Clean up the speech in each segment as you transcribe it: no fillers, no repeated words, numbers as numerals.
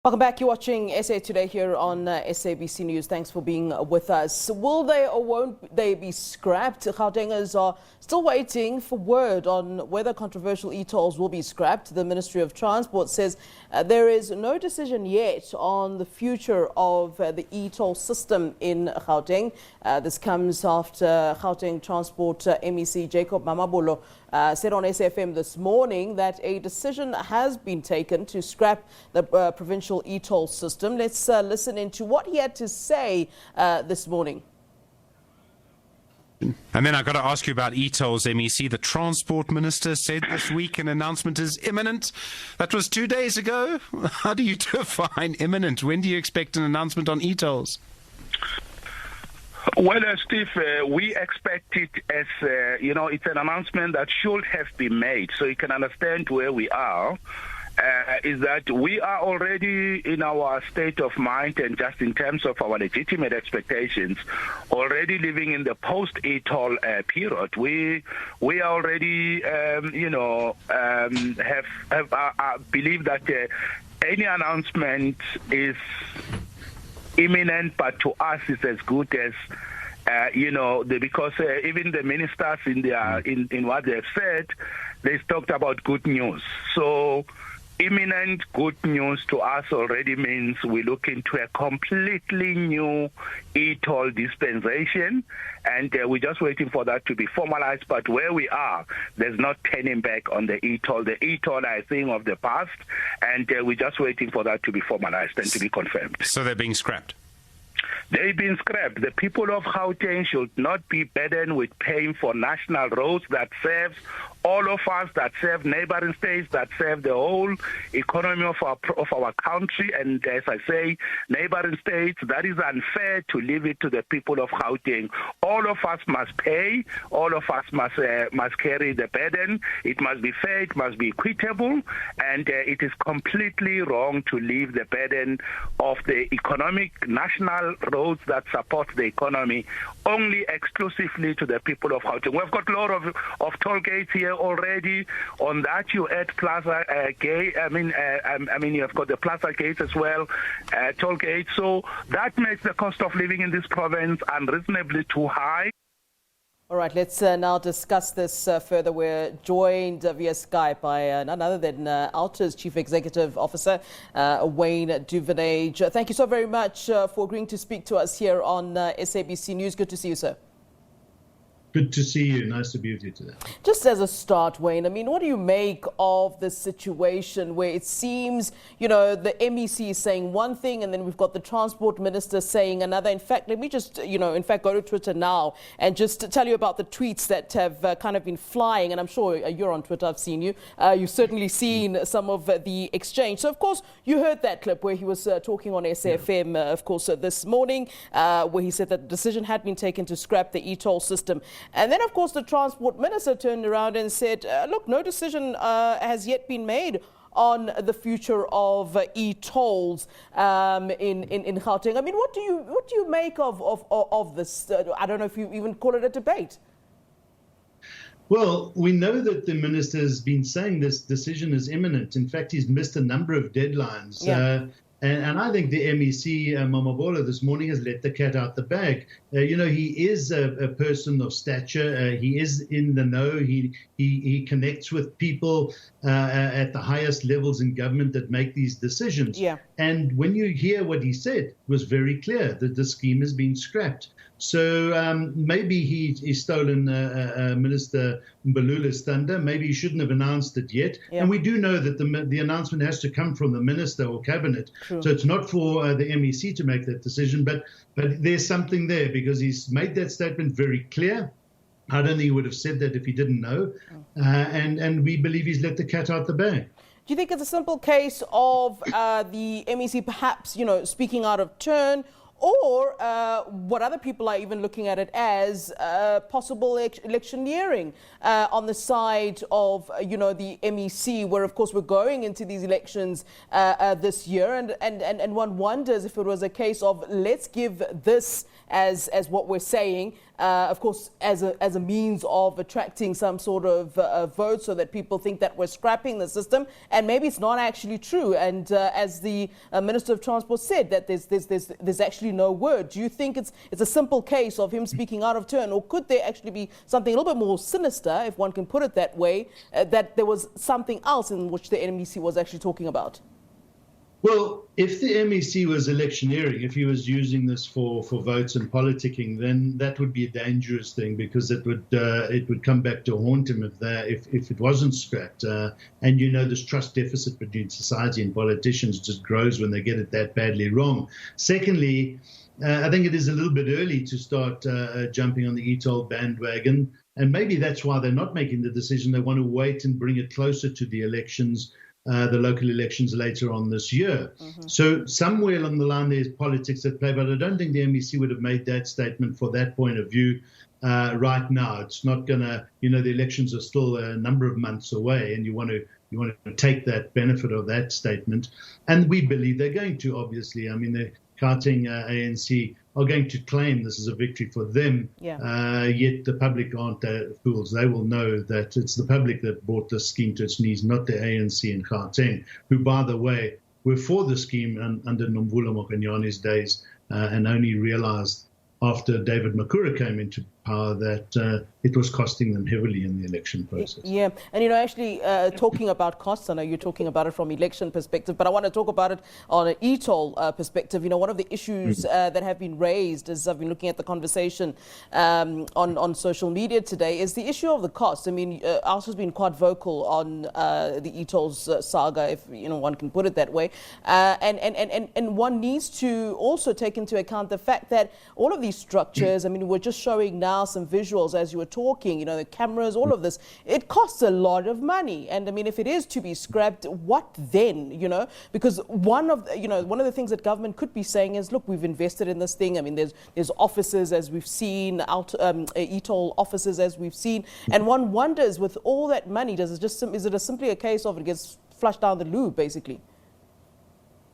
Welcome back. You're watching SA Today here on SABC News. Thanks for being with us. Will they or won't they be scrapped? Gautengers are still waiting for word on whether controversial e-tolls will be scrapped. The Ministry of Transport says there is no decision yet on the future of the e-toll system in Gauteng. This comes after Gauteng Transport MEC Jacob Mamabolo said on SAfm this morning that a decision has been taken to scrap the provincial e-toll system. Let's listen into what he had to say this morning. And then I've got to ask you about e-tolls, MEC. The Transport Minister said this week an announcement is imminent. That was 2 days ago. How do you define imminent? When do you expect an announcement on e-tolls? Well, Steve, we expect it as, it's an announcement that should have been made, so you can understand where we are. Is that we are already in our state of mind, and just in terms of our legitimate expectations, already living in the post-e-toll period. We are already, believe that any announcement is imminent, but to us it's as good as because even the ministers in what they've said, they talked about good news. So imminent good news to us already means we look into a completely new e-toll dispensation, and we're just waiting for that to be formalized. But where we are, there's not turning back on the e-toll. The e-toll are a thing of the past, and we're just waiting for that to be formalized and to be confirmed. So they're being scrapped? They've been scrapped. The people of Gauteng should not be burdened with paying for national roads that serves all of us, that serve neighboring states, that serve the whole economy of our country. And as I say, neighboring states, that is unfair to leave it to the people of Gauteng. All of us must pay. All of us must carry the burden. It must be fair. It must be equitable. And it is completely wrong to leave the burden of the economic national roads that support the economy only exclusively to the people of Gauteng. We've got a lot of toll gates here already. On that, you add Plaza Gate. You've got the Plaza gates as well, toll gates. So that makes the cost of living in this province unreasonably too high. All right, let's now discuss this further. We're joined via Skype by none other than OUTA's Chief Executive Officer, Wayne Duvenage. Thank you so very much for agreeing to speak to us here on SABC News. Good to see you, sir. Good to see you. Nice to be with you today. Just as a start, Wayne, what do you make of the situation where it seems, the MEC is saying one thing and then we've got the Transport Minister saying another? In fact, let me just, go to Twitter now and just tell you about the tweets that have kind of been flying. And I'm sure you're on Twitter. I've seen you. You've certainly seen some of the exchange. So, of course, you heard that clip where he was talking on SAfm, of course, this morning, where he said that the decision had been taken to scrap the e-toll system. And then, of course, the Transport Minister turned around and said, look, no decision has yet been made on the future of e-tolls in Gauteng. What do you make of this? I don't know if you even call it a debate. Well, we know that the minister has been saying this decision is imminent. In fact, he's missed a number of deadlines. Yeah. And I think the MEC, Mamabolo, this morning has let the cat out the bag. He is a person of stature. He is in the know. He connects with people at the highest levels in government that make these decisions. Yeah. And when you hear what he said, it was very clear that the scheme has been scrapped. So maybe he's stolen Minister Mbalula's thunder. Maybe he shouldn't have announced it yet. Yeah. And we do know that the announcement has to come from the minister or cabinet. True. So it's not for the MEC to make that decision. But there's something there because he's made that statement very clear. I don't think he would have said that if he didn't know. And we believe he's let the cat out the bag. Do you think it's a simple case of the MEC perhaps, speaking out of turn? or what other people are even looking at it as possible electioneering on the side of, the MEC, where, of course, we're going into these elections this year. And one wonders if it was a case of let's give this as what we're saying, of course, as a means of attracting some sort of vote so that people think that we're scrapping the system. And maybe it's not actually true. And as the Minister of Transport said, that there's actually no word. Do you think it's a simple case of him speaking out of turn, or could there actually be something a little bit more sinister, if one can put it that way, that there was something else in which the MEC was actually talking about? Well, if the MEC was electioneering, if he was using this for votes and politicking, then that would be a dangerous thing, because it would come back to haunt him if it wasn't scrapped. And this trust deficit between society and politicians just grows when they get it that badly wrong. Secondly, I think it is a little bit early to start jumping on the e-toll bandwagon, and maybe that's why they're not making the decision. They want to wait and bring it closer to the elections. The local elections later on this year. Mm-hmm. So somewhere along the line there's politics at play, but I don't think the MEC would have made that statement for that point of view right now. It's not going to, the elections are still a number of months away, and you want to take that benefit of that statement. And we believe they're going to, obviously. I mean, the Gauteng ANC are going to claim this is a victory for them, yet the public aren't fools. They will know that it's the public that brought this scheme to its knees, not the ANC in Gauteng, who, by the way, were for the scheme under Nomvula Mokonyani's days and only realized after David Makura came into power that it was costing them heavily in the election process. Yeah, and actually talking about costs, I know you're talking about it from election perspective, but I want to talk about it on an e-toll perspective. One of the issues that have been raised as I've been looking at the conversation on social media today is the issue of the cost. I mean, OUTA has been quite vocal on the e-tolls saga, if one can put it that way, and one needs to also take into account the fact that all of these structures, I mean, we're just showing now some visuals as you were talking, the cameras, all of this, it costs a lot of money. And I mean, if it is to be scrapped, what then, because one of the things that government could be saying is, look, we've invested in this thing. I mean, there's offices, as we've seen, e-toll offices, as we've seen, and one wonders, with all that money, is it simply a case of it gets flushed down the loo, basically?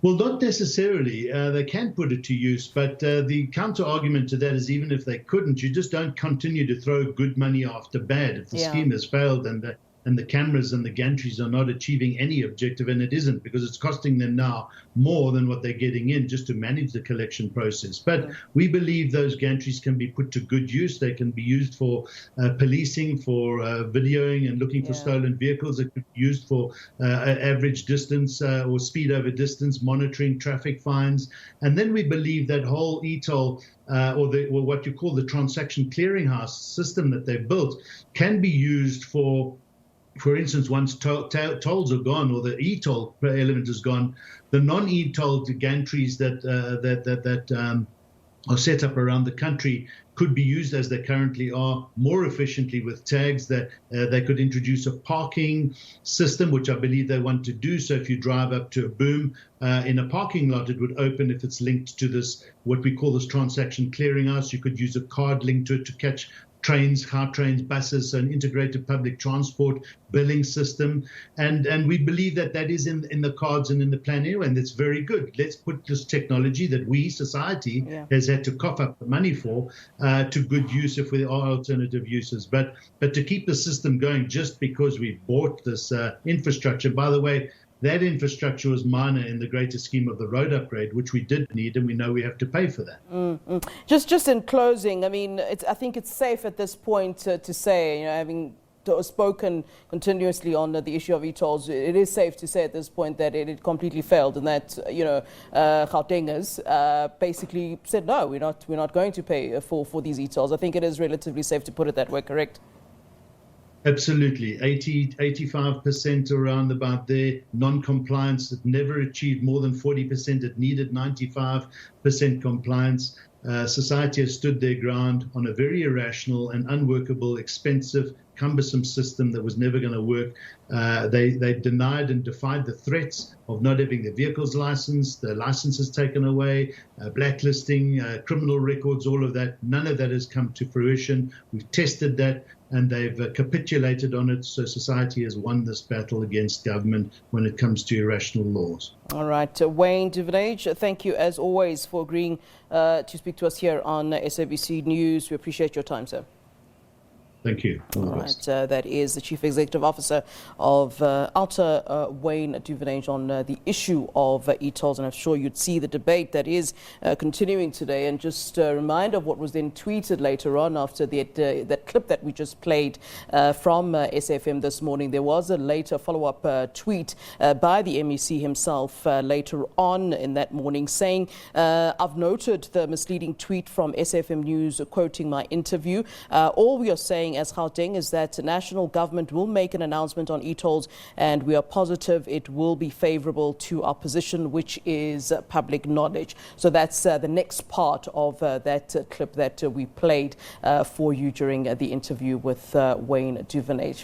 Well, not necessarily. They can put it to use, but the counter-argument to that is, even if they couldn't, you just don't continue to throw good money after bad. If the scheme has failed and the cameras and the gantries are not achieving any objective, and it isn't, because it's costing them now more than what they're getting in just to manage the collection process. But we believe those gantries can be put to good use. They can be used for policing, for videoing and looking for stolen vehicles. It could be used for average distance or speed over distance, monitoring traffic fines. And then we believe that whole e-toll or what you call the transaction clearinghouse system that they've built can be used for instance, once tolls are gone, or the e-toll element is gone, the non-e-toll gantries that are set up around the country could be used as they currently are, more efficiently with tags. That they could introduce a parking system, which I believe they want to do. So if you drive up to a boom in a parking lot, it would open if it's linked to this, what we call this transaction clearinghouse. You could use a card linked to it to catch trains, car trains, buses, an integrated public transport billing system. And we believe that is in the cards and in the plan anyway, and that's very good. Let's put this technology that we, society, has had to cough up the money for, to good use if there are alternative uses. But to keep the system going just because we bought this infrastructure, by the way, that infrastructure was minor in the greater scheme of the road upgrade, which we did need, and we know we have to pay for that. Just in closing, I mean, I think it's safe at this point to say, having spoken continuously on the issue of e-tolls, it is safe to say at this point that it completely failed, and that Gautengers basically said no, we're not going to pay for these e-tolls. I think it is relatively safe to put it that way. Correct? Absolutely. 85% around about there. Non-compliance, it never achieved more than 40%. It needed 95% compliance. Society has stood their ground on a very irrational and unworkable, expensive cumbersome system that was never going to work. They denied and defied the threats of not having the vehicles licensed, the licenses taken away, blacklisting, criminal records, all of that. None of that has come to fruition. We've tested that, and they've capitulated on it. So society has won this battle against government when it comes to irrational laws. All right. Wayne Duvenage, thank you as always for agreeing to speak to us here on SABC News. We appreciate your time, sir. Thank you. All right, that is the Chief Executive Officer of OUTA, Wayne Duvenage, on the issue of e-tolls. And I'm sure you'd see the debate that is continuing today. And just a reminder of what was then tweeted later on after that clip that we just played from SAfm this morning. There was a later follow-up tweet by the MEC himself later on in that morning saying, I've noted the misleading tweet from SAfm News quoting my interview. All we are saying as Gauteng is that the national government will make an announcement on e-tolls, and we are positive it will be favorable to our position, which is public knowledge. So that's the next part of that clip that we played for you during the interview with Wayne Duvenage.